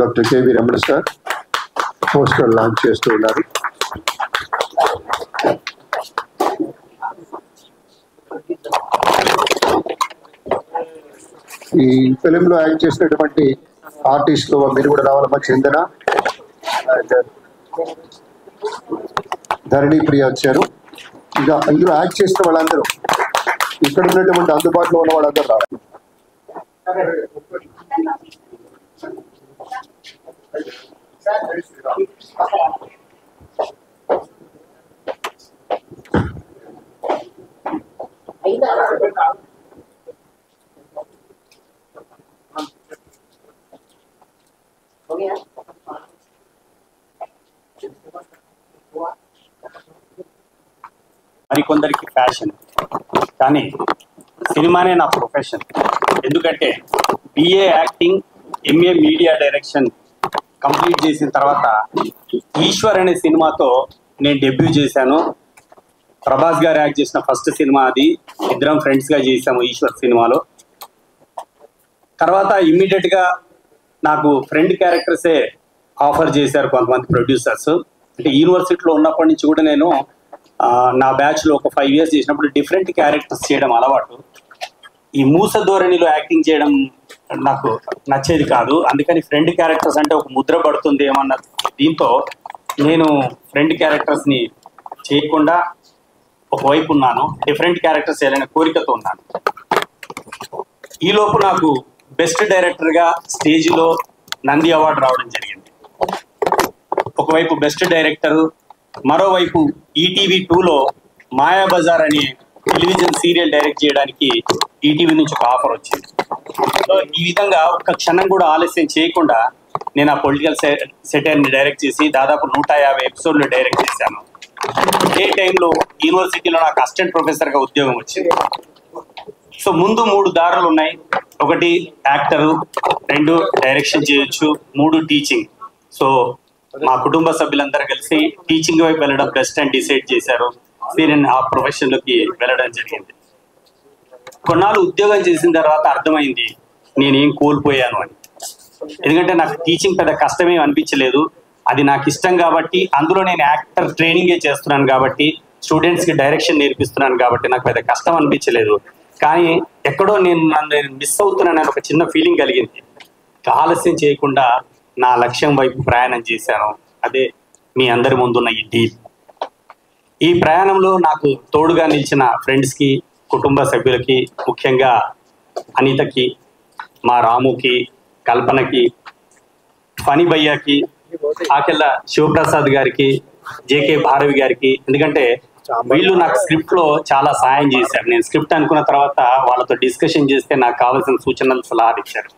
Doctor KV Ramana sir poster launch చేస్తూ ఉన్నారు. ఈ ఫిలిం లో యాక్ట్ చేసినటువంటి ఆర్టిస్టులు మీరు కూడా రావాలమ్మా. చందన అండ్ ధరణి ప్రియ వచ్చారు. ఇంకా ఇందులో యాక్ట్ చేసిన వాళ్ళందరూ ఇక్కడ ఉన్నటువంటి అందుబాటులో ఉన్న వాళ్ళందరూ రావాలి. మరికొందరికి ఫ్యాషన్, కానీ సినిమానే నా ప్రొఫెషన్. ఎందుకంటే BA acting, MA media direction complete చేసిన తర్వాత ఈశ్వర్ అనే సినిమాతో నేను డెబ్యూ చేశాను. ప్రభాస్ గారు యాక్ట్ చేసిన ఫస్ట్ సినిమా అది. ఇద్దరం ఫ్రెండ్స్గా చేసాము ఈశ్వర్ సినిమాలో. తర్వాత ఇమ్మీడియట్గా నాకు ఫ్రెండ్ క్యారెక్టర్సే ఆఫర్ చేశారు కొంతమంది ప్రొడ్యూసర్స్. అంటే యూనివర్సిటీలో ఉన్నప్పటి నుంచి కూడా నేను నా బ్యాచ్లో ఒక 5 years చేసినప్పుడు డిఫరెంట్ క్యారెక్టర్స్ చేయడం అలవాటు. ఈ మూస ధోరణిలో యాక్టింగ్ చేయడం నాకు నచ్చేది కాదు. అందుకని ఫ్రెండ్ క్యారెక్టర్స్ అంటే ఒక ముద్ర పడుతుంది ఏమన్న దీంతో నేను ఫ్రెండ్ క్యారెక్టర్స్ని చేయకుండా ఒకవైపు ఉన్నాను. డిఫరెంట్ క్యారెక్టర్స్ చేయాలనే కోరికతో ఉన్నాను. ఈలోపు నాకు బెస్ట్ డైరెక్టర్గా స్టేజ్లో నంది అవార్డు రావడం జరిగింది. ఒకవైపు బెస్ట్ డైరెక్టరు, మరోవైపు ఈటీవీ 2లో మాయాబజార్ అనే టెలివిజన్ సీరియల్ డైరెక్ట్ చేయడానికి ఈటీవీ నుంచి ఒక ఆఫర్ వచ్చింది. సో ఈ విధంగా ఒక్క క్షణం కూడా ఆలస్యం చేయకుండా నేను ఆ పొలిటికల్ సెటైర్ని డైరెక్ట్ చేసి దాదాపు 150 ఎపిసోడ్లు డైరెక్ట్ చేశాను. ఏ టైంలో యూనివర్సిటీలో నాకు అసిస్టెంట్ ప్రొఫెసర్గా ఉద్యోగం వచ్చింది. సో ముందు 3 దారులు ఉన్నాయి. 1 యాక్టరు, 2 డైరెక్షన్ చేయొచ్చు, 3 టీచింగ్. సో మా కుటుంబ సభ్యులందరూ కలిసి టీచింగ్ వైపు వెళ్ళడం బెస్ట్ అని డిసైడ్ చేశారు. నేను ఆ ప్రొఫెషన్లోకి వెళ్ళడం జరిగింది. కొన్నాళ్ళు ఉద్యోగం చేసిన తర్వాత అర్థమైంది నేనేం కోల్పోయాను అని. ఎందుకంటే నాకు టీచింగ్ పెద్ద కష్టమేం అనిపించలేదు. అది నాకు ఇష్టం కాబట్టి, అందులో నేను యాక్టర్ ట్రైనింగే చేస్తున్నాను కాబట్టి, స్టూడెంట్స్కి డైరెక్షన్ నేర్పిస్తున్నాను కాబట్టి నాకు పెద్ద కష్టం అనిపించలేదు. కానీ ఎక్కడో నన్ను మిస్ అవుతున్నానని ఒక చిన్న ఫీలింగ్ కలిగింది. ఆలస్యం చేయకుండా నా లక్ష్యం వైపు ప్రయాణం చేశాను. అదే మీ అందరి ముందున్న ఈ డీల్. ఈ ప్రయాణంలో నాకు తోడుగా నిలిచిన ఫ్రెండ్స్కి, కుటుంబ సభ్యులకి, ముఖ్యంగా అనితకి, మా రాముకి, కల్పనకి, ఫనీ భయ్యాకి, ఆకెళ్ళ శివప్రసాద్ గారికి, జేకే భారవి గారికి. ఎందుకంటే వీళ్ళు నాకు స్క్రిప్ట్లో చాలా సాయం చేశారు. నేను స్క్రిప్ట్ అనుకున్న తర్వాత వాళ్ళతో డిస్కషన్ చేస్తే నాకు కావాల్సిన సూచనలు, సలహాలు ఇచ్చారు.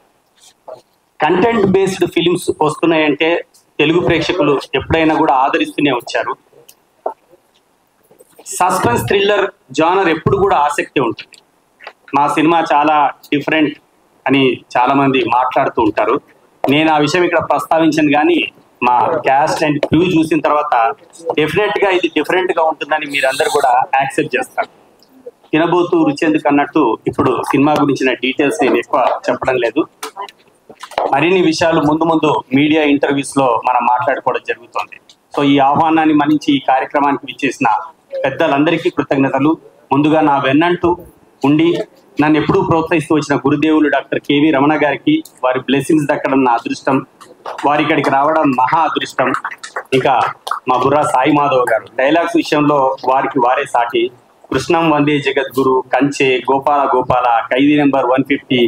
కంటెంట్ బేస్డ్ ఫిలిమ్స్ వస్తున్నాయంటే తెలుగు ప్రేక్షకులు ఎప్పుడైనా కూడా ఆదరిస్తూనే వచ్చారు. సస్పెన్స్ థ్రిల్లర్ జానర్ ఎప్పుడు కూడా ఆసక్తి ఉంటుంది. మా సినిమా చాలా డిఫరెంట్ అని చాలామంది మాట్లాడుతూ ఉంటారు. నేను ఆ విషయం ఇక్కడ ప్రస్తావించాను, కానీ మా క్యాస్ట్ అండ్ క్రూ చూసిన తర్వాత డెఫినెట్గా ఇది డిఫరెంట్గా ఉంటుందని మీరందరూ కూడా యాక్సెప్ట్ చేస్తారు. తినబోతూ రుచి ఎందుకు అన్నట్టు ఇప్పుడు సినిమా గురించిన డీటెయిల్స్ నేను ఎక్కువ చెప్పడం లేదు. మరిన్ని విషయాలు ముందు ముందు మీడియా ఇంటర్వ్యూస్లో మనం మాట్లాడుకోవడం జరుగుతుంది. సో ఈ ఆహ్వానాన్ని మన్నించి ఈ కార్యక్రమానికి విచ్చేసిన పెద్దలందరికీ కృతజ్ఞతలు. ముందుగా నా వెన్నంటూ ఉండి నన్ను ఎప్పుడూ ప్రోత్సహిస్తూ వచ్చిన గురుదేవులు డాక్టర్ కేవి రమణ గారికి, వారి బ్లెస్సింగ్స్ దక్కడం నా అదృష్టం, వారి ఇక్కడికి రావడం మహా అదృష్టం. ఇంకా మా బుర్రా సాయి మాధవ్ గారు డైలాగ్స్ విషయంలో వారికి వారే సాటి. కృష్ణం Vande Jagadguru, Kanche, Gopala Gopala, Khaidi number 150,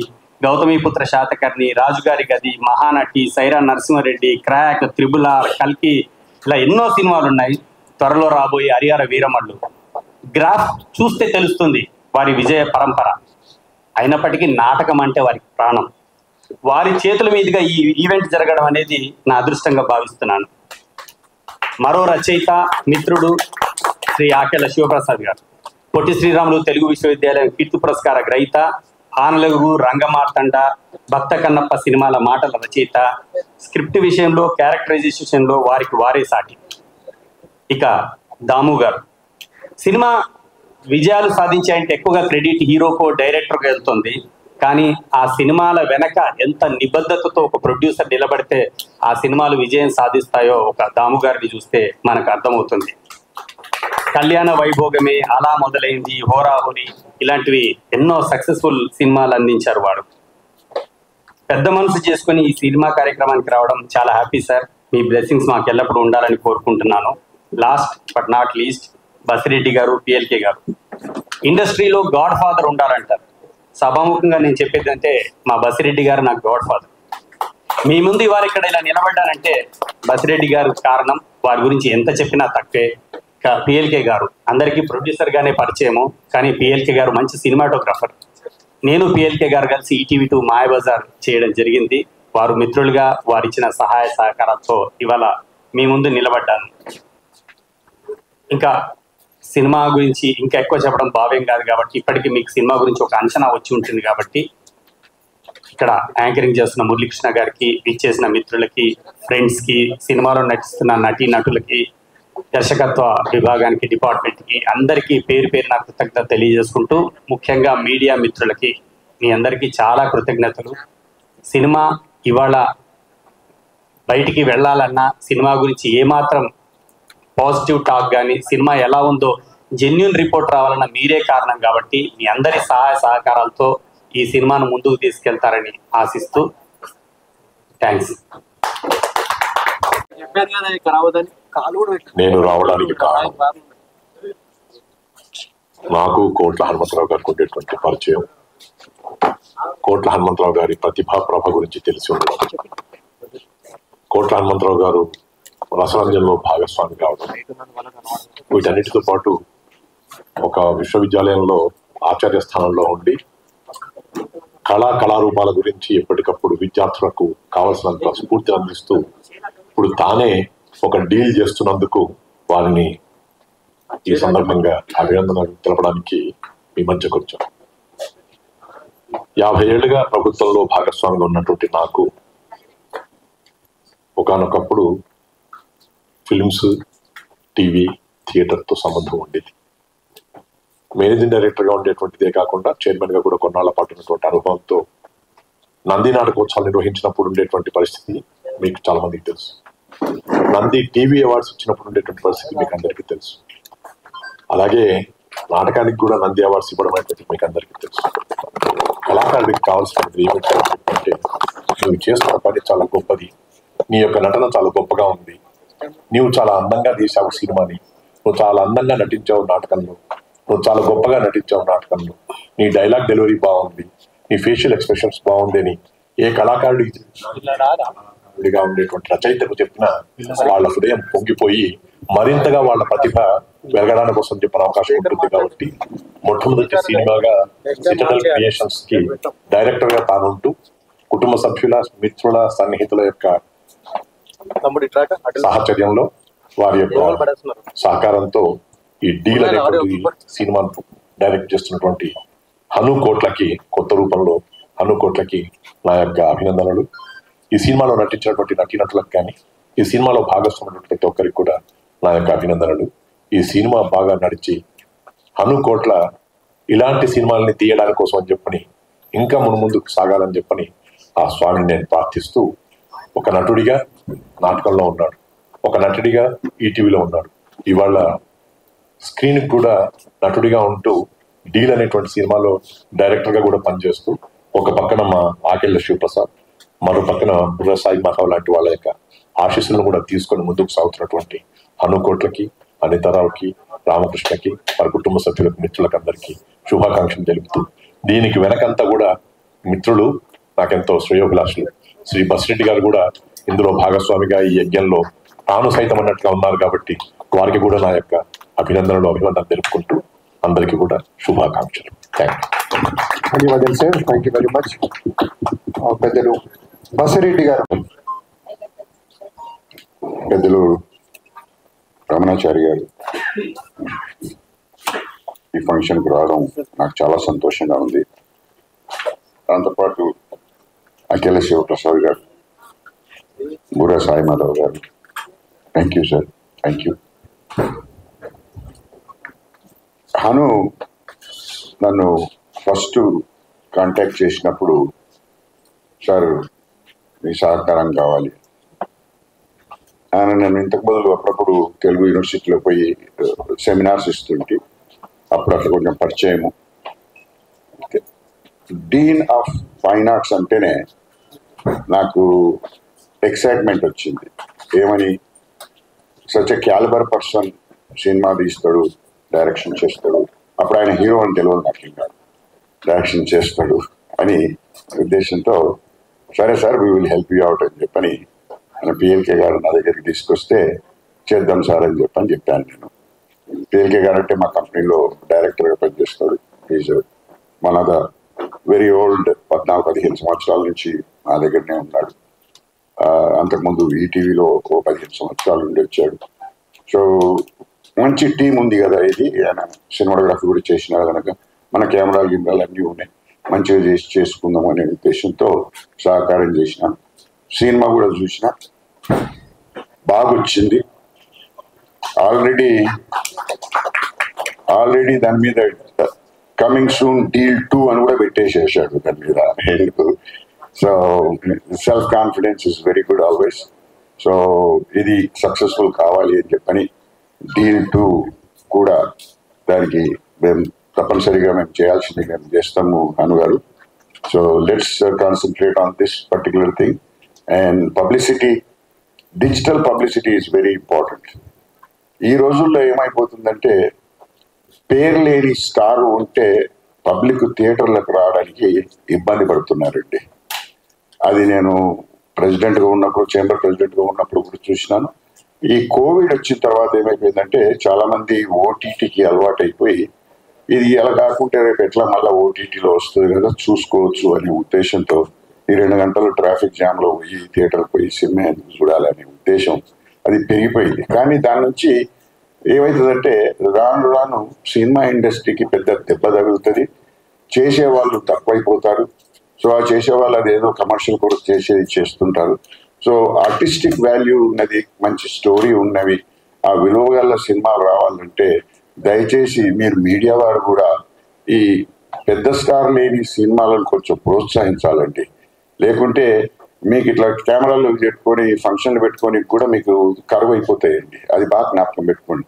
Gautamiputra Satakarni, Rajugari Gadhi, Mahanati, Sye Raa Narasimha Reddy, Krack, triple R, కల్కి, ఇలా ఎన్నో సినిమాలు ఉన్నాయి. త్వరలో రాబోయే హరిహర వీరమల్లు. గ్రాఫ్ చూస్తే తెలుస్తుంది వారి విజయ పరంపర. అయినప్పటికీ నాటకం అంటే వారికి ప్రాణం. వారి చేతుల మీదుగా ఈ ఈవెంట్ జరగడం అనేది నా అదృష్టంగా భావిస్తున్నాను. మరో రచయిత, మిత్రుడు శ్రీ ఆకెళ్ళ శివప్రసాద్ గారు, పొట్టి శ్రీరాములు తెలుగు విశ్వవిద్యాలయం కీర్తి పురస్కార గ్రహీత, ఆనలగు, రంగమార్తండ, భక్త కన్నప్ప సినిమాల మాటల రచయిత, స్క్రిప్ట్ విషయంలో, క్యారెక్టరైజేషన్లో వారికి వారే సాటి. ఇక దాము గారు, సినిమా విజయాలు సాధించాయంటే ఎక్కువగా క్రెడిట్ హీరోకో, డైరెక్టర్కి వెళ్తుంది. కానీ ఆ సినిమాల వెనక ఎంత నిబద్ధతతో ఒక ప్రొడ్యూసర్ నిలబడితే ఆ సినిమాలు విజయం సాధిస్తాయో ఒక దాము గారిని చూస్తే మనకు అర్థమవుతుంది. కళ్యాణ వైభోగమే, అలా మొదలైంది, హోరాహోరి ఇలాంటివి ఎన్నో సక్సెస్ఫుల్ సినిమాలు అందించారు వాడు. పెద్ద మనసు చేసుకుని ఈ సినిమా కార్యక్రమానికి రావడం చాలా హ్యాపీ సార్. మీ బ్లెస్సింగ్స్ మాకు ఎల్లప్పుడూ ఉండాలని కోరుకుంటున్నాను. Last but not least, Basireddy గారు, పిఎల్కే గారు ఇండస్ట్రీలో గాడ్ ఫాదర్ ఉండాలంటారు. సభాముఖంగా నేను చెప్పేది అంటే మా బసిరెడ్డి గారు నాకు గాడ్ ఫాదర్. మీ ముందు ఇవాళ ఇక్కడ ఇలా నిలబడ్డానంటే బసిరెడ్డి గారు కారణం. వారి గురించి ఎంత చెప్పినా తక్కువే. పిఎల్కే గారు అందరికీ ప్రొడ్యూసర్ గానే పరిచయము, కానీ పిఎల్కే గారు మంచి సినిమాటోగ్రాఫర్. నేను పిఎల్కే గారు కలిసి ఈటీవీ2 మాయాబజార్ చేయడం జరిగింది. వారు మిత్రులుగా వారు ఇచ్చిన సహాయ సహకారాలతో ఇవాళ మీ ముందు నిలబడ్డాను. ఇంకా సినిమా గురించి ఇంకా ఎక్కువ చెప్పడం భావ్యం కాదు కాబట్టి, ఇప్పటికీ మీకు సినిమా గురించి ఒక అంచనా వచ్చి ఉంటుంది కాబట్టి, ఇక్కడ యాంకరింగ్ చేస్తున్న మురళీకృష్ణ గారికి, ఇచ్చేసిన మిత్రులకి, ఫ్రెండ్స్కి, సినిమాలో నటిస్తున్న నటీ నటులకి, దర్శకత్వ విభాగానికి, డిపార్ట్మెంట్కి అందరికీ పేరు పేరు నా కృతజ్ఞత తెలియజేసుకుంటూ, ముఖ్యంగా మీడియా మిత్రులకి మీ అందరికీ చాలా కృతజ్ఞతలు. సినిమా ఇవాళ బయటికి వెళ్ళాలన్నా, సినిమా గురించి ఏమాత్రం పాజిటివ్ టాక్ కానీ, సినిమా ఎలా ఉందో జెన్యూన్ రిపోర్ట్ రావాలన్న మీరే కారణం కాబట్టి, మీ అందరి సహాయ సహకారాలతో ఈ సినిమాను ముందుకు తీసుకెళ్తారని ఆశిస్తూ థ్యాంక్స్. నేను రావడానికి కారణం నాకు కోట్ల హనుమంతరావు గారికి ఉండేటువంటి పరిచయం, కోట్ల హనుమంతరావు గారి ప్రతిభా ప్రభ గురించి తెలిసి ఉండడం, కోట్ల హనుమంతరావు గారు రసరంజన్లో భాగస్వామి కావడం, వీటన్నిటితో పాటు ఒక విశ్వవిద్యాలయంలో ఆచార్య స్థానంలో ఉండి కళారూపాల గురించి ఎప్పటికప్పుడు విద్యార్థులకు కావలసినంత స్ఫూర్తి అందిస్తూ ఇప్పుడు తానే ఒక డీల్ చేస్తున్నందుకు వారిని ఈ సందర్భంగా అభినందనలు తెలపడానికి మీ మధ్యకు వచ్చాం. 50 ఏళ్లుగా ప్రభుత్వంలో భాగస్వామిగా ఉన్నటువంటి నాకు ఒకానొకప్పుడు ఫిల్మ్స్, టీవీ, థియేటర్తో సంబంధం ఉండేది. మేనేజింగ్ డైరెక్టర్గా ఉండేటువంటిదే కాకుండా చైర్మన్గా కూడా కొన్నాళ్ల పాటు ఉన్నటువంటి అనుభవంతో నంది నాటకోత్సవాలు నిర్వహించినప్పుడు ఉండేటువంటి పరిస్థితి మీకు చాలా మందికి తెలుసు. నంది టీవీ అవార్డ్స్ వచ్చినప్పుడు ఉండేటువంటి పరిస్థితి మీకు అందరికీ తెలుసు. అలాగే నాటకానికి కూడా నంది అవార్డ్స్ ఇవ్వడం అనేది మీకు అందరికీ తెలుసు. కళాకారుడికి కావాల్సినది ఏమిటంటే, నువ్వు చేస్తున్న పని చాలా గొప్పది, నీ యొక్క నటన చాలా గొప్పగా ఉంది, నీవు చాలా అందంగా తీసావు సినిమాని, నువ్వు చాలా అందంగా నటించావు నాటకంలో, నువ్వు చాలా గొప్పగా నటించావు నాటకంలో, నీ డైలాగ్ డెలివరీ బాగుంది, నీ ఫేషియల్ ఎక్స్ప్రెషన్స్ బాగుంది అని ఏ కళాకారుడికి ఉండేటువంటి రచయితకు చెప్పినా వాళ్ళ హృదయం పొంగిపోయి మరింతగా వాళ్ళ ప్రతిభ వెలగడానికి కోసం చెప్పిన అవకాశం ఉంటుంది. కాబట్టి మొట్టమొదటి సినిమాగా సిటడల్ క్రియేషన్స్ కి డైరెక్టర్ గా తానుంటూ కుటుంబ సభ్యుల, మిత్రుల, సన్నిహితుల యొక్క సాహచర్యంలో, వారి యొక్క సహకారంతో ఈ డీల్ అనేటువంటి సినిమాను డైరెక్ట్ చేస్తున్నటువంటి హను కోట్లకి, కొత్త రూపంలో హను కోట్లకి నా యొక్క అభినందనలు. ఈ సినిమాలో నటించినటువంటి నటీనటులకు కానీ, ఈ సినిమాలో భాగస్వామైనటువంటి ప్రతి ఒక్కరికి కూడా నా యొక్క అభినందనలు. ఈ సినిమా బాగా నడిచి హను కోట్ల ఇలాంటి సినిమాలని తీయడానికి కోసం అని చెప్పని, ఇంకా ముందుకు సాగాలని చెప్పని ఆ స్వామిని నేను ప్రార్థిస్తూ, ఒక నటుడిగా నాటకంలో ఉన్నాడు, ఒక నటుడిగా ఈటీవీలో ఉన్నాడు, ఇవాళ స్క్రీన్కి కూడా నటుడిగా ఉంటూ డీల్ అనేటువంటి సినిమాలో డైరెక్టర్గా కూడా పనిచేస్తూ, ఒక పక్కన మా ఆకెళ్ళ శివప్రసాద్, మరో పక్కన బుర్ర సాయి మాధవ్ లాంటి వాళ్ళ యొక్క ఆశీస్సులను కూడా తీసుకొని ముందుకు సాగుతున్నటువంటి హను కోట్లకి, అనితారావుకి, రామకృష్ణకి, వారి కుటుంబ సభ్యులకు, మిత్రులకు అందరికీ శుభాకాంక్షలు తెలుపుతూ, దీనికి వెనకంతా కూడా మిత్రులు, నాకెంతో శ్రేయోభిలాషులు, శ్రీ బసిరెడ్డి గారు కూడా ఇందులో భాగస్వామిగా ఈ యజ్ఞంలో తాను సైతం అన్నట్టుగా ఉన్నారు కాబట్టి వారికి కూడా నా యొక్క అభినందనలు తెలుపుకుంటూ అందరికీ కూడా శుభాకాంక్షలు. ధన్యవాదాలు sir, thank you very much. పెద్దలు బసిరెడ్డి గారు. పెద్దలు రమణాచారి గారు ఈ ఫంక్షన్కి రావడం నాకు చాలా సంతోషంగా ఉంది. దాంతోపాటు అఖిల శివప్రసాద్ గారు, బుర్ర సాయి మాధవ్ గారు, thank you sir, thank you. Hanu నన్ను ఫస్ట్ కాంటాక్ట్ చేసినప్పుడు సార్ మీ సహకారం కావాలి. ఆయన నేను ఇంతకు బదులు అప్పుడప్పుడు తెలుగు యూనివర్సిటీలో పోయి సెమినార్స్ ఇస్తుంటే అప్పుడు అట్లా కొంచెం పరిచయము. డీన్ ఆఫ్ ఫైన్ ఆర్ట్స్ అంటేనే నాకు ఎక్సైట్మెంట్ వచ్చింది. ఏమని, such a calibre person cinema తీస్తాడు, డైరెక్షన్ చేస్తాడు. అప్పుడు ఆయన హీరో అని తెలియదు నాకు, ఇంకా డైరెక్షన్ చేస్తాడు అని ఉద్దేశంతో సరే sir we will help you out అని చెప్పని ఆయన పిఎల్కే గారు నా దగ్గరికి తీసుకొస్తే చేద్దాం సార్ అని చెప్పాను నేను. పిఎల్కే గారు అంటే మా కంపెనీలో డైరెక్టర్గా పనిచేస్తాడు. Is one of the very old, 14-15 సంవత్సరాల నుంచి నా దగ్గరనే ఉన్నాడు. అంతకుముందు ఈటీవీలో 15 సంవత్సరాల నుండి వచ్చాడు. సో మంచి టీం ఉంది కదా ఇది. ఆయన సినిమాటోగ్రఫీ కూడా చేసినాడు కనుక మన కెమెరాలు గిమ్రాలు అన్నీ ఉన్నాయి, మంచిగా చేసుకుందాం అనే ఉద్దేశంతో సహకారం చేసిన. సినిమా కూడా చూసిన, బాగా వచ్చింది. ఆల్రెడీ దాని మీద కమింగ్ సూన్ డీల్ 2 అని కూడా పెట్టేసేసాడు దాని మీద. So self confidence is very good always. So ఇది సక్సెస్ఫుల్ కావాలి అని చెప్పని డీల్ 2 కూడా దానికి మేము తప్పనిసరిగా మేము చేయాల్సింది మేము చేస్తాము అనుగారు. So let's concentrate on this particular thing. And publicity, digital publicity is very important. ఈ రోజుల్లో ఏమైపోతుందంటే పేరు లేని స్టార్ ఉంటే పబ్లిక్ థియేటర్లకు రావడానికి ఇబ్బంది పడుతున్నారండి. అది నేను ప్రెసిడెంట్గా ఉన్నప్పుడు, చేంబర్ ప్రెసిడెంట్గా ఉన్నప్పుడు కూడా చూసినాను. ఈ కోవిడ్ వచ్చిన తర్వాత ఏమైపోయిందంటే చాలా మంది ఓటీటీకి అలవాటు అయిపోయి ఇది ఎలా కాకుంటే రేపు ఎట్లా మళ్ళీ ఓటీటీలో వస్తుంది కదా చూసుకోవచ్చు అనే ఉద్దేశంతో ఈ 2 గంటలు ట్రాఫిక్ జామ్లో పోయి థియేటర్కి పోయి సినిమా ఎందుకు చూడాలనే ఉద్దేశం అది పెరిగిపోయింది. కానీ దాని నుంచి ఏమవుతుందంటే రాను రాను సినిమా ఇండస్ట్రీకి పెద్ద దెబ్బ తగులుతుంది, చేసేవాళ్ళు తక్కువైపోతారు. సో ఆ చేసేవాళ్ళు అదేదో కమర్షియల్ కూడా చేస్తుంటారు. సో ఆర్టిస్టిక్ వాల్యూ ఉన్నది, మంచి స్టోరీ ఉన్నవి, ఆ విలువ గల సినిమాలు రావాలంటే దయచేసి మీరు మీడియా వారు కూడా ఈ పెద్ద స్టార్ లేని సినిమాలను కొంచెం ప్రోత్సహించాలండి. లేకుంటే మీకు ఇట్లా కెమెరాలు పెట్టుకొని ఫంక్షన్లు పెట్టుకొని కూడా మీకు కరువు అయిపోతాయండి. అది బాగా జ్ఞాపకం పెట్టుకోండి.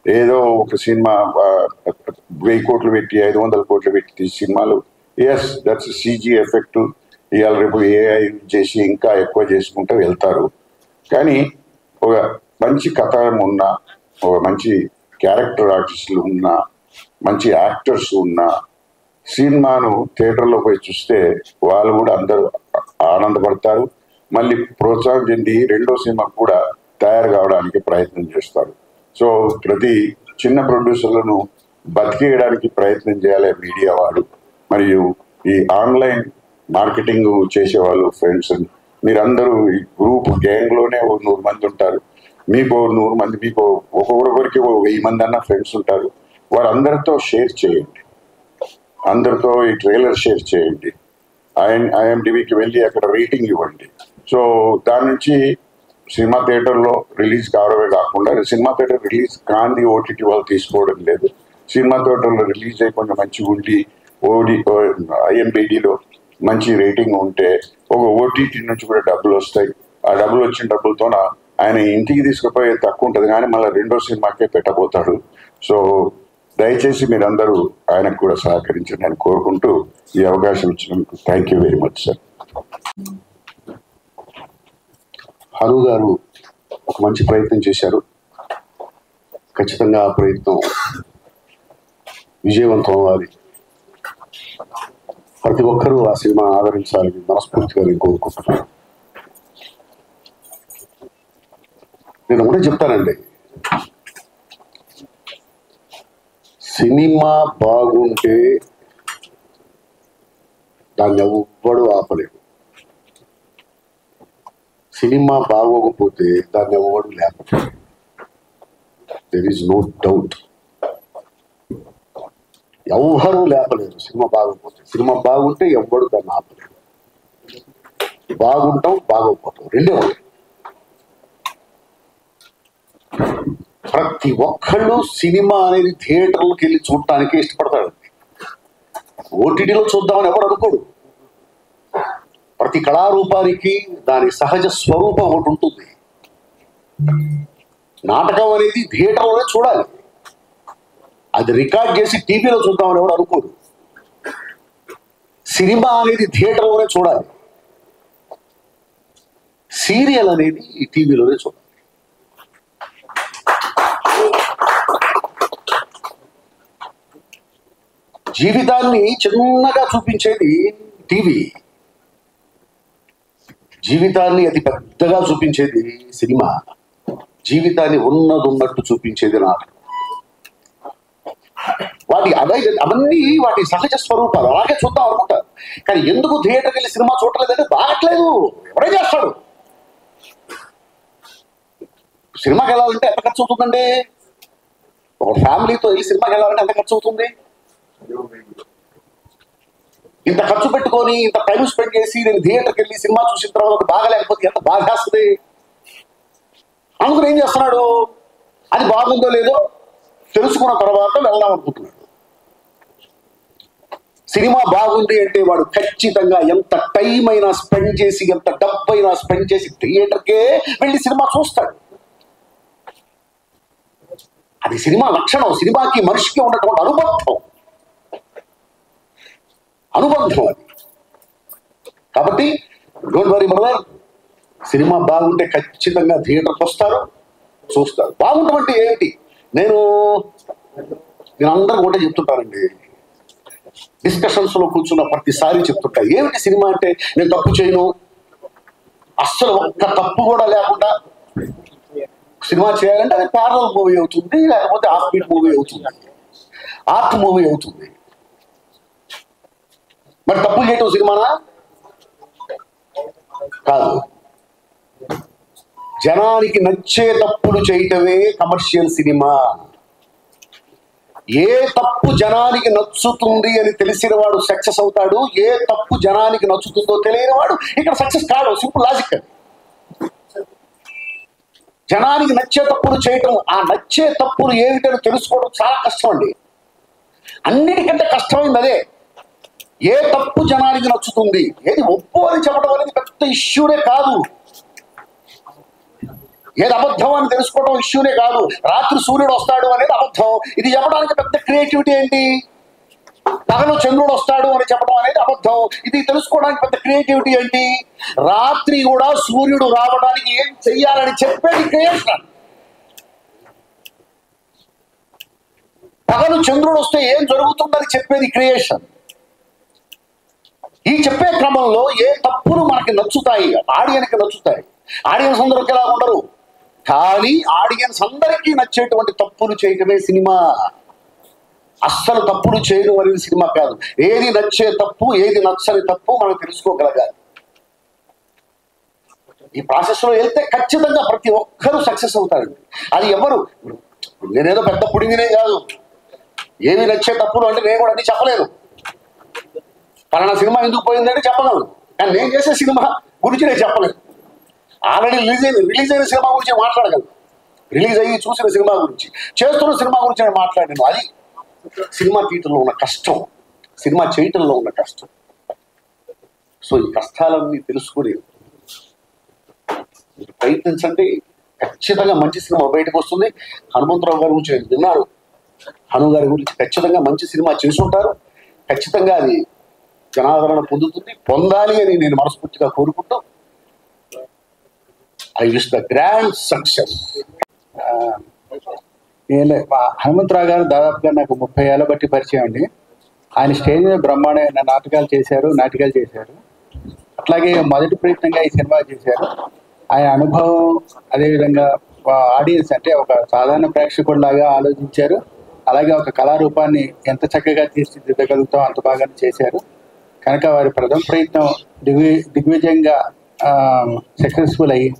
ఏదో ఒక సినిమా 1000 కోట్లు పెట్టి 500 కోట్లు పెట్టి సినిమాలు, ఎస్ దట్స్ సీజీ ఎఫెక్ట్, ఇవాళ రేపు ఏఐ చేసి ఇంకా ఎక్కువ చేసుకుంటూ వెళ్తారు. కానీ ఒక మంచి కథ ఉన్న, ఒక మంచి క్యారెక్టర్ ఆర్టిస్టులు ఉన్న, మంచి యాక్టర్స్ ఉన్న సినిమాను థియేటర్లో పోయి చూస్తే వాళ్ళు కూడా అందరూ ఆనందపడతారు. మళ్ళీ ప్రోత్సాహం చెంది రెండో సినిమా కూడా తయారు కావడానికి ప్రయత్నం చేస్తారు. సో ప్రతి చిన్న ప్రొడ్యూసర్లను బతికేయడానికి ప్రయత్నం చేయాలి మీడియా వాడు. మరియు ఈ ఆన్లైన్ మార్కెటింగ్ చేసేవాళ్ళు ఫ్రెండ్స్, మీరందరూ ఈ గ్రూప్ గ్యాంగ్లోనే 100 మంది ఉంటారు. మీకు 100 మంది, మీకు ఒక్కొక్కరికి 1000 మంది అన్న ఫ్రెండ్స్ ఉంటారు. వారందరితో షేర్ చేయండి, అందరితో ఈ ట్రైలర్ షేర్ చేయండి, ఐఎండిబికి వెళ్ళి అక్కడ రేటింగ్ ఇవ్వండి. సో దాని నుంచి సినిమా థియేటర్లో రిలీజ్ కావడమే కాకుండా సినిమా థియేటర్ రిలీజ్ కాంది ఓటీటీ వాళ్ళు తీసుకోవడం లేదు. సినిమా థియేటర్లో రిలీజ్ అయ్యి కొంచెం మంచిగా ఉండి ఐఎండిబిలో మంచి రేటింగ్ ఉంటే ఒక ఓటీటీ నుంచి కూడా డబ్బులు వస్తాయి. ఆ డబ్బులు వచ్చిన డబ్బులతో ఆయన ఇంటికి తీసుకుపోయే తక్కువ ఉంటుంది, కానీ మళ్ళీ రెండో సినిమాకే పెట్టబోతాడు. సో దయచేసి మీరందరూ ఆయనకు కూడా సహకరించండి అని కోరుకుంటూ ఈ అవకాశం ఇచ్చినందుకు thank you very much sir. Hanu గారు ఒక మంచి ప్రయత్నం చేశారు. ఖచ్చితంగా ఆ ప్రయత్నం విజయవంతం అవ్వాలి. ప్రతి ఒక్కరూ ఆ సినిమా ఆదరించాలని మనస్ఫూర్తిగా నేను కోరుకుంటున్నాను. నేను కూడా చెప్తానండి, సినిమా బాగుంటే దాన్ని ఎవ్వడు ఆపలేడు, సినిమా బాగోకపోతే దాన్ని ఎవ్వడు లేపలేడు. దెర్ ఈజ్ నో డౌట్, ఎవ్వరూ లేపలేరు సినిమా బాగోకపోతే. సినిమా బాగుంటే ఎవ్వడు దాన్ని ఆపలేడు. బాగుంటాం బాగోకపోతాం రెండే ఉంటాయి. ప్రతి ఒక్కళ్ళు సినిమా అనేది థియేటర్లకు వెళ్ళి చూడటానికి ఇష్టపడతాడు. ఓటీటీలో చూద్దామని ఎవరు అనుకోడు. ప్రతి కళారూపానికి దాని సహజ స్వరూపం ఒకటి ఉంటుంది. నాటకం అనేది థియేటర్లోనే చూడాలి, అది రికార్డ్ చేసి టీవీలో చూద్దామని ఎవరు అనుకోడు. సినిమా అనేది థియేటర్లోనే చూడాలి, సీరియల్ అనేది ఈ టీవీలోనే చూడాలి. జీవితాన్ని చిన్నగా చూపించేది టీవీ, జీవితాన్ని అతి పెద్దగా చూపించేది సినిమా, జీవితాన్ని ఉన్నట్టు చూపించేది నాటకం. అవన్నీ వాటి సహజ స్వరూపాలు, అలాగే చూద్దాం అనుకుంటారు. కానీ ఎందుకు థియేటర్కి వెళ్ళి సినిమా చూడలేదంటే బాగట్లేదు, ఎవరే చేస్తాడు. సినిమాకి వెళ్ళాలంటే ఎంత ఖర్చు అవుతుందండి? ఒక ఫ్యామిలీతో వెళ్ళి సినిమాకి వెళ్ళాలంటే ఎంత ఖర్చు అవుతుంది? ఇంత ఖర్చు పెట్టుకొని ఇంత టైం స్పెండ్ చేసి నేను థియేటర్కి వెళ్ళి సినిమా చూసిన తర్వాత బాగలేకపోతే ఎంత బాధ వేస్తుంది. అందుకని ఏం చేస్తున్నాడు, అది బాగుందో లేదో తెలుసుకున్న తర్వాత వెళ్దాం అనుకుంటున్నాడు. సినిమా బాగుంది అంటే వాడు ఖచ్చితంగా ఎంత టైం అయినా స్పెండ్ చేసి, ఎంత డబ్బు అయినా స్పెండ్ చేసి థియేటర్కే వెళ్ళి సినిమా చూస్తాడు. అది సినిమా లక్షణం, సినిమాకి మనిషికి ఉన్నటువంటి అనుబంధం అది. కాబట్టి డోంట్ వరీ బ్రదర్, సినిమా బాగుంటే ఖచ్చితంగా థియేటర్కి వస్తారు, చూస్తారు. బాగుంటామంటే ఏమిటి? నేను అందరూ కూడా చెప్తుంటానండి, డిస్కషన్స్ లో కూర్చున్న ప్రతిసారి చెప్తుంటా, ఏమిటి సినిమా అంటే నేను తప్పు చేయను, అస్సలు ఒక్క తప్పు కూడా లేకుండా సినిమా చేయాలంటే అది ప్యారలల్ మూవీ అవుతుంది, లేకపోతే హాఫ్ బీట్ మూవీ అవుతుంది, ఆర్ట్ మూవీ అవుతుంది. మరి తప్పులు చేయటం సినిమానా? కాదు. జనానికి నచ్చే తప్పులు చేయటమే కమర్షియల్ సినిమా. ఏ తప్పు జనానికి నచ్చుతుంది అని తెలిసిన వాడు సక్సెస్ అవుతాడు, ఏ తప్పు జనానికి నచ్చుతుందో తెలియని వాడు ఇక్కడ సక్సెస్ కాడు. Simple logic. జనానికి నచ్చే తప్పులు చేయటం, ఆ నచ్చే తప్పులు ఏమిటని తెలుసుకోవడం చాలా కష్టం అండి. అన్నిటికంటే కష్టమైంది అదే. ఏ తప్పు జనానికి నచ్చుతుంది, ఏది ఒప్పు అని చెప్పడం అనేది పెద్ద ఇష్యూనే కాదు, ఏది అబద్ధం అని తెలుసుకోవడం ఇష్యూనే కాదు. రాత్రి సూర్యుడు వస్తాడు అనేది అబద్ధం, ఇది చెప్పడానికి పెద్ద క్రియేటివిటీ ఏంటి? పగలు చంద్రుడు వస్తాడు అని చెప్పడం అనేది అబద్ధం, ఇది తెలుసుకోవడానికి పెద్ద క్రియేటివిటీ ఏంటి? రాత్రి కూడా సూర్యుడు రావడానికి ఏం చెయ్యాలని చెప్పేది క్రియేషన్. పగలు చంద్రుడు వస్తే ఏం జరుగుతుందని చెప్పేది క్రియేషన్. ఈ చెప్పే క్రమంలో ఏ తప్పులు మనకి నచ్చుతాయి, ఆడియన్స్కి నచ్చుతాయి. ఆడియన్స్ అందరూ ఒకేలా ఉండరు, కానీ ఆడియన్స్ అందరికీ నచ్చేటువంటి తప్పులు చేయటమే సినిమా. అస్సలు తప్పులు చేయడం అనేది సినిమా కాదు. ఏది నచ్చే తప్పు, ఏది నచ్చని తప్పు మనం తెలుసుకోగలగాలి. ఈ ప్రాసెస్ లో వెళ్తే ఖచ్చితంగా ప్రతి ఒక్కరూ సక్సెస్ అవుతారండి. అది ఎవరు, నేనేదో పెద్ద పుడింగినే కాదు, ఏమి నచ్చే తప్పులు అంటే నేను కూడా అన్ని చెప్పలేను. పలానా సినిమా ఎందుకు పోయిందంటే చెప్పగలను, కానీ నేను చేసే సినిమా గురించి నేను చెప్పలేను. ఆల్రెడీ రిలీజ్ అయిన సినిమా గురించి మాట్లాడగలను, రిలీజ్ అయ్యి చూసిన సినిమా గురించి, చేస్తున్న సినిమా గురించి నేను మాట్లాడాను. అది సినిమా తీయటంలో ఉన్న కష్టం, సినిమా చేయటంలో ఉన్న కష్టం. సో ఈ కష్టాలన్నీ తెలుసుకుని ప్రయత్నించండి, ఖచ్చితంగా మంచి సినిమా బయటకు వస్తుంది. హనుమంతరావు గారి గురించి నేను విన్నాను, హను గారి గురించి ఖచ్చితంగా మంచి సినిమా చేసుంటారు. ఖచ్చితంగా అది జనాదరణ పొందాలి అని నేను మనస్ఫూర్తిగా కోరుకుంటూ I wish the grand success. Hanumantha Rao గారు దాదాపుగా నాకు 30 ఏళ్ళ బట్టి పరిచయం అండి. ఆయన స్టేజ్ మీద బ్రహ్మాండమైన నాటకాలు చేశారు. అట్లాగే మొదటి ప్రయత్నంగా ఈ సినిమా చేశారు. ఆయన అనుభవం, అదేవిధంగా ఆడియన్స్ అంటే ఒక సాధారణ ప్రేక్షకుడిలాగా ఆలోచించారు. అలాగే ఒక కళారూపాన్ని ఎంత చక్కగా తీర్చిదిద్దగలుగుతాం అంత బాగా చేశారు. కనుక వారి ప్రథమ ప్రయత్నం దిగ్విజయంగా సక్సెస్ఫుల్ అయ్యి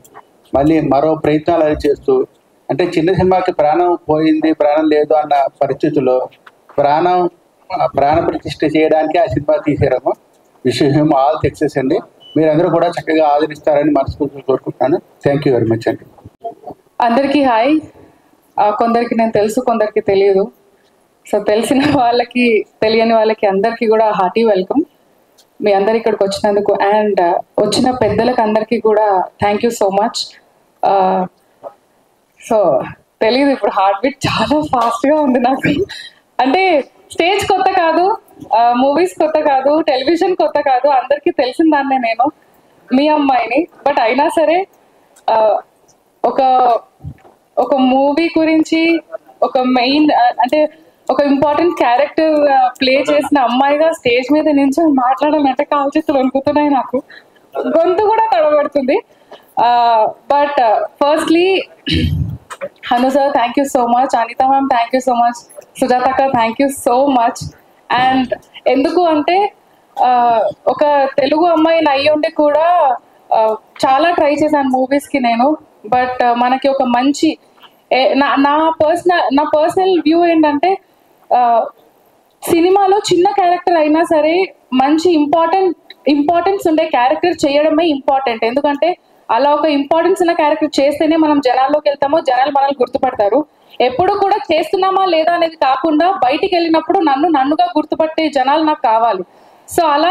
మళ్ళీ మరో ప్రయత్నాలు అది చేస్తూ, అంటే చిన్న సినిమాకి ప్రాణం పోయింది, ప్రాణం లేదు అన్న పరిస్థితుల్లో ప్రాణ ప్రతిష్ఠ చేయడానికి ఆ సినిమా తీసారేమో. విష్ హిమ్ ఆల్ సక్సెస్ అండి. మీరందరూ కూడా చక్కగా ఆదరిస్తారని మనస్ఫూర్తిగా కోరుకుంటున్నాను. థ్యాంక్ యూ వెరీ మచ్ అండి. అందరికీ హాయ్. కొందరికి నేను తెలుసు, కొందరికి తెలియదు. సో తెలిసిన వాళ్ళకి తెలియని వాళ్ళకి అందరికీ కూడా హార్టీ వెల్కమ్. మీ అందరు ఇక్కడికి వచ్చినందుకు అండ్ వచ్చిన పెద్దలకు అందరికీ కూడా thank you so much. So తెలీదు, ఇప్పుడు హార్ట్ బీట్ చాలా ఫాస్ట్గా ఉంది నాకు. అంటే స్టేజ్ కొత్త కాదు, మూవీస్ కొత్త కాదు, టెలివిజన్ కొత్త కాదు, అందరికీ తెలిసిన దాన్నే నేను, మీ అమ్మాయిని. బట్ అయినా సరే ఒక మూవీ గురించి ఒక మెయిన్ అంటే ఒక ఇంపార్టెంట్ క్యారెక్టర్ ప్లే చేసిన అమ్మాయిగా స్టేజ్ మీద నుంచి మాట్లాడాలంటే కాలు చేతులు వణుకుతున్నాయి, నాకు గొంతు కూడా తడబడుతుంది. But firstly Hanu sir thank you so much, Anitha ma'am thank you so much, Sujatha అక్క thank you so much. And ఎందుకు అంటే ఒక తెలుగు అమ్మాయిని అయ్యి ఉండి కూడా చాలా ట్రై చేశాను మూవీస్కి నేను. బట్ మనకి ఒక మంచి నా పర్సనల్ వ్యూ ఏంటంటే సినిమాలో చిన్న క్యారెక్టర్ అయినా సరే మంచి ఇంపార్టెన్స్ ఉండే క్యారెక్టర్ చేయడమే ఇంపార్టెంట్. ఎందుకంటే అలా ఒక ఇంపార్టెన్స్ ఉన్న క్యారెక్టర్ చేస్తేనే మనం జనాల్లోకి వెళ్తామో, జనాలు మనల్ని గుర్తుపడతారు. ఎప్పుడు కూడా చేస్తున్నామా లేదా అనేది కాకుండా బయటికి వెళ్ళినప్పుడు నన్నుగా గుర్తుపట్టే జనాలు నాకు కావాలి. సో అలా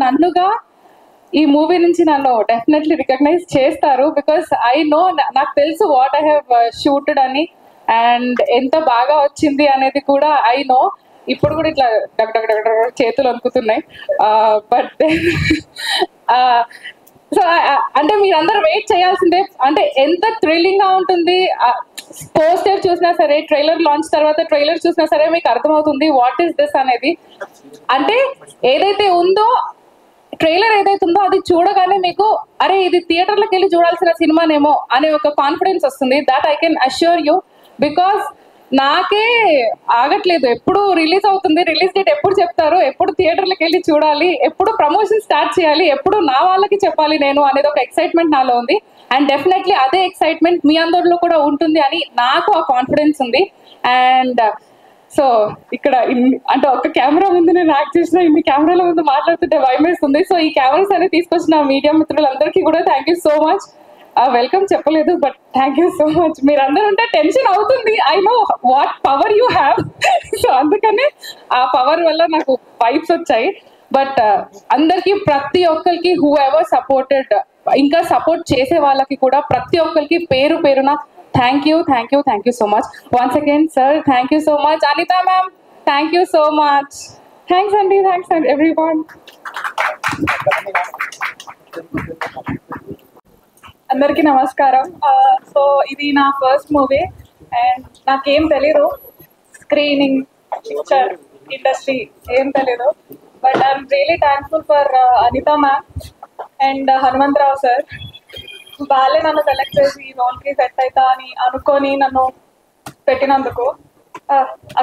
నన్నుగా ఈ మూవీ నుంచి నన్ను డెఫినెట్లీ రికగ్నైజ్ చేస్తారు. బికాస్ ఐ నో, నాకు తెలుసు వాట్ ఐ హ్యావ్ షూటెడ్ అని అండ్ ఎంత బాగా వచ్చింది అనేది కూడా ఐ నో. ఇప్పుడు కూడా ఇట్లా డగ్ డగ్ డగ్ డగ్ చేతులు అనుకుతున్నాయి. బట్ సో అంటే మీరందరూ వెయిట్ చేయాల్సిందే. అంటే ఎంత థ్రిల్లింగ్గా ఉంటుంది. పోస్టర్ చూసినా సరే, ట్రైలర్ లాంచ్ తర్వాత ట్రైలర్ చూసినా సరే మీకు అర్థమవుతుంది వాట్ ఈస్ దిస్ అనేది. అంటే ఏదైతే ఉందో ట్రైలర్ ఏదైతే ఉందో అది చూడగానే మీకు అరే ఇది థియేటర్లకు వెళ్ళి చూడాల్సిన సినిమానేమో అనే ఒక కాన్ఫిడెన్స్ వస్తుంది. That I can assure you. Because నాకే ఆగట్లేదు, ఎప్పుడు రిలీజ్ అవుతుంది, రిలీజ్ డేట్ ఎప్పుడు చెప్తారు, ఎప్పుడు థియేటర్లకు వెళ్ళి చూడాలి, ఎప్పుడు ప్రమోషన్ స్టార్ట్ చేయాలి, ఎప్పుడు నా వాళ్ళకి చెప్పాలి నేను అనేది ఒక ఎక్సైట్మెంట్ నాలో ఉంది. అండ్ డెఫినెట్లీ అదే ఎక్సైట్మెంట్ మీ అందరిలో కూడా ఉంటుంది అని నాకు ఆ కాన్ఫిడెన్స్ ఉంది. అండ్ సో ఇక్కడ అంటే ఒక కెమెరా ముందు నేను యాక్ట్ చేసిన ఇన్ని కెమెరాల ముందు మాట్లాడుతుంటే భయం వేస్తుంది. సో ఈ కెమెరాస్ అనేది తీసుకొచ్చిన మీడియా మిత్రులందరికీ కూడా thank you so much. Welcome చెప్పలేదు but thank you so much. మీరందరూ ఉంటే టెన్షన్ అవుతుంది, I know what power you have. So అందుకనే ఆ పవర్ వల్ల నాకు వైబ్స్ వచ్చాయి. బట్ అందరికీ ప్రతి ఒక్కరికి హూ ఎవర్ సపోర్టెడ్, ఇంకా సపోర్ట్ చేసే వాళ్ళకి కూడా ప్రతి ఒక్కరికి పేరు పేరున thank you so much. Once again sir thank you so much. Anitha ma'am thank you so much. Thanks అండి ఎవ్రీవన్. అందరికీ నమస్కారం. సో ఇది నా ఫస్ట్ మూవీ అండ్ నాకేం తెలీదు, స్క్రీనింగ్ పిక్చర్ ఇండస్ట్రీ ఏం తెలీదు. But I'm really thankful for Anitha ma'am and Hanumantha Rao sir. వాళ్ళే నన్ను సెలెక్ట్ చేసి ఈ రోల్కి సెట్ అవుతా అని అనుకొని నన్ను పెట్టినందుకు.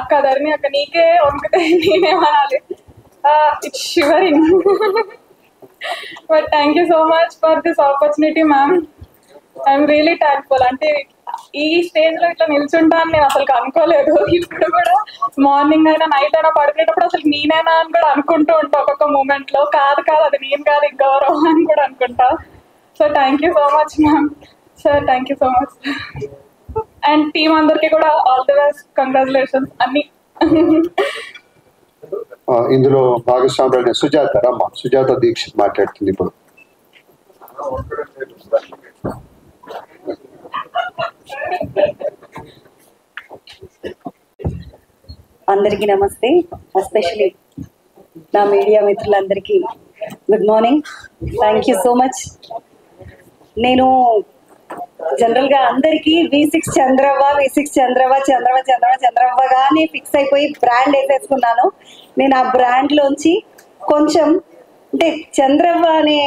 అక్క ధరణి అక్క నీకే వణుకుతే నేనేమనాలి, it's shivering. But thank you so much for this opportunity ma'am. I'm really thankful. అంటే ఈ స్టేజ్లో ఇట్లా నిల్చుంటాను నేను అసలు అనుకోలేదు. ఇప్పుడు కూడా మార్నింగ్ అయినా నైట్ అయినా పడుకునేటప్పుడు అసలు నేనేనా అని కూడా అనుకుంటూ ఉంటా ఒక్కొక్క మూమెంట్లో. కాదు అది నేను కాదు ఇంకెవరో అని కూడా అనుకుంటా. So thank you so much ma'am. Sir thank you so much. And team అందరికీ కూడా ఆల్ ది బెస్ట్, కంగ్రాచులేషన్స్ అన్ని. ఇందులో భాగస్వామి సుజాత రమ్మ, సుజాత దీక్షిత్ మాట్లాడుతుంది ఇప్పుడు. అందరికీ నమస్తే. ఎస్పెషలీ నా మీడియా మిత్రులందరికీ good morning. Thank you so much. నేను జనరల్గా అందరికీ V6 చంద్రవ్వగానే ఫిక్స్ అయిపోయి బ్రాండ్ వేసేసుకున్నాను. నేను ఆ బ్రాండ్లోంచి కొంచెం అంటే చంద్రవ్వ అనే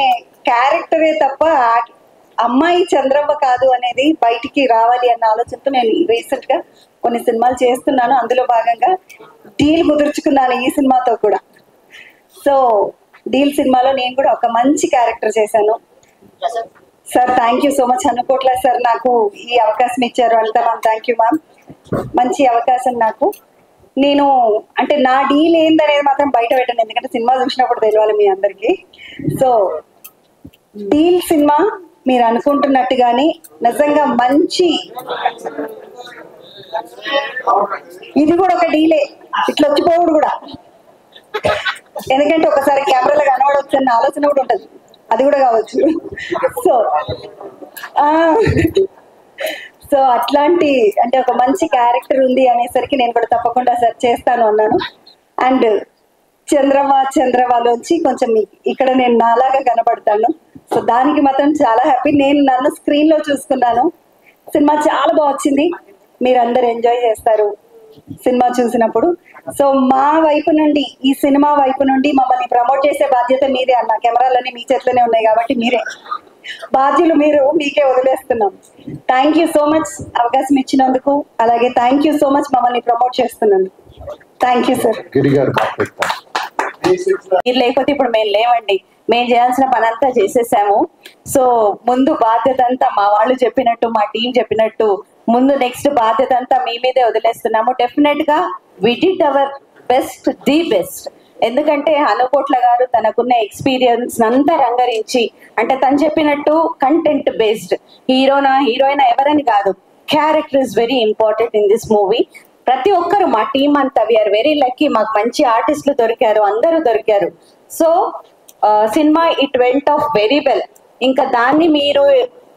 క్యారెక్టరే తప్ప అమ్మాయి చంద్రవ్వ కాదు అనేది బయటికి రావాలి అన్న ఆలోచనతో నేను రీసెంట్గా కొన్ని సినిమాలు చేస్తున్నాను. అందులో భాగంగా డీల్ కుదుర్చుకున్నాను ఈ సినిమాతో కూడా. సో డీల్ సినిమాలో నేను కూడా ఒక మంచి క్యారెక్టర్ చేశాను. Sir thank you so much. అనుకోట్ల సార్ నాకు ఈ అవకాశం ఇచ్చారు. అంతా మ్యామ్ థ్యాంక్ యూ మ్యామ్. మంచి అవకాశం నాకు. నేను అంటే నా డీల్ ఏందనేది మాత్రం బయట పెట్టండి, ఎందుకంటే సినిమా చూసినప్పుడు తెలియాలి మీ అందరికీ. సో డీల్ సినిమా మీరు అనుకుంటున్నట్టుగానే నిజంగా మంచి ఇది కూడా ఒక డీలే, ఇట్లా వచ్చిపోవుడు కూడా. ఎందుకంటే ఒకసారి కెమెరాలో కనబడవచ్చు అన్న ఆలోచన కూడా ఉంటుంది, అది కూడా కావచ్చు. సో అట్లాంటి అంటే ఒక మంచి క్యారెక్టర్ ఉంది అనేసరికి నేను కూడా తప్పకుండా సార్ చేస్తాను అన్నాను. అండ్ చంద్రవాలోంచి కొంచెం ఇక్కడ నేను నాలాగా కనబడతాను. సో దానికి మాత్రం చాలా హ్యాపీ. నేను నన్ను స్క్రీన్ లో చూసుకున్నాను. సినిమా చాలా బాగా వచ్చింది, మీరందరూ ఎంజాయ్ చేస్తారు సినిమా చూసినప్పుడు. సో మా వైపు నుండి, ఈ సినిమా వైపు నుండి మమ్మల్ని ప్రమోట్ చేసే బాధ్యత మీదే అన్న. కెమెరాలన్నీ మీ చేతిలోనే ఉన్నాయి కాబట్టి మీరే బాధ్యులు, మీకే వదిలేస్తున్నాం. థ్యాంక్ యూ సో మచ్ అవకాశం ఇచ్చినందుకు, అలాగే థ్యాంక్ యూ సో మచ్ మమ్మల్ని ప్రమోట్ చేస్తున్నందుకు. Thank you sir. మీరు లేకపోతే ఇప్పుడు మేము లేవండి, మేము చేయాల్సిన పని అంతా చేసేసాము. సో ముందు బాధ్యత అంతా మా వాళ్ళు చెప్పినట్టు, మా టీం చెప్పినట్టు ముందు నెక్స్ట్ బాధ్యత అంతా మీ మీదే వదిలేస్తున్నాము. డెఫినెట్ గా we did our best, the best. ఎందుకంటే అనుకోట్ల గారు తనకున్న ఎక్స్పీరియన్స్ అంతా రంగరించి, అంటే తను చెప్పినట్టు కంటెంట్ బేస్డ్, హీరోయిన్ ఎవరని కాదు, character is very important in this movie. ప్రతి ఒక్కరు మా టీం అంతా వీఆర్ వెరీ లక్కీ, మాకు మంచి ఆర్టిస్టులు దొరికారు, అందరూ దొరికారు. So cinema it went off very well. ఇంకా దాన్ని మీరు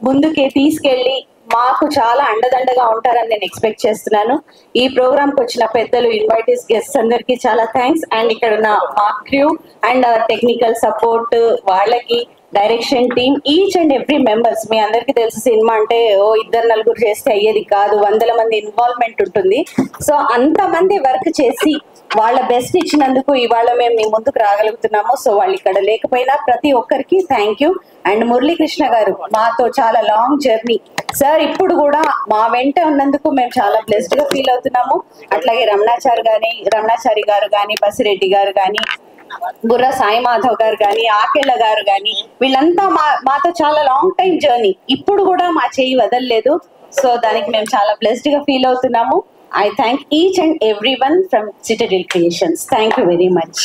ముందుకి తీసుకెళ్ళి మాకు చాలా అండదండగా ఉంటారని నేను ఎక్స్పెక్ట్ చేస్తున్నాను. ఈ ప్రోగ్రామ్ కి వచ్చిన పెద్దలు, ఇన్వైటీస్, గెస్ట్స్ అందరికి చాలా థ్యాంక్స్. అండ్ ఇక్కడ ఉన్న మా క్రూ అండ్ టెక్నికల్ సపోర్ట్ వాళ్ళకి, direction team, each and every members. మీ అందరికీ తెలుసు సినిమా అంటే ఓ 2-4 చేస్తే అయ్యేది కాదు, 100 మంది ఇన్వాల్వ్మెంట్ ఉంటుంది. సో అంతమంది వర్క్ చేసి వాళ్ళ బెస్ట్ ఇచ్చినందుకు ఇవాళ మేము మీ ముందుకు రాగలుగుతున్నాము. సో వాళ్ళు ఇక్కడ లేకపోయినా ప్రతి ఒక్కరికి థ్యాంక్ యూ. అండ్ మురళీకృష్ణ గారు మాతో చాలా లాంగ్ జర్నీ సార్, ఇప్పుడు కూడా మా వెంట ఉన్నందుకు మేము చాలా బ్లెస్డ్ గా ఫీల్ అవుతున్నాము. అట్లాగే రమణాచారి గారు కానీ, బసిరెడ్డి గారు కానీ, బుర్రా సాయి మాధవ్ గారు కానీ, ఆకెళ్ళ గారు కానీ, వీళ్ళంతా మాతో చాలా లాంగ్ టైం జర్నీ, ఇప్పుడు కూడా మా చేయి వదలలేదు. సో దానికి మేము చాలా బ్లెస్డ్ గా ఫీల్ అవుతున్నాము. I thank each and everyone from Citadel Creations. Thank you very much.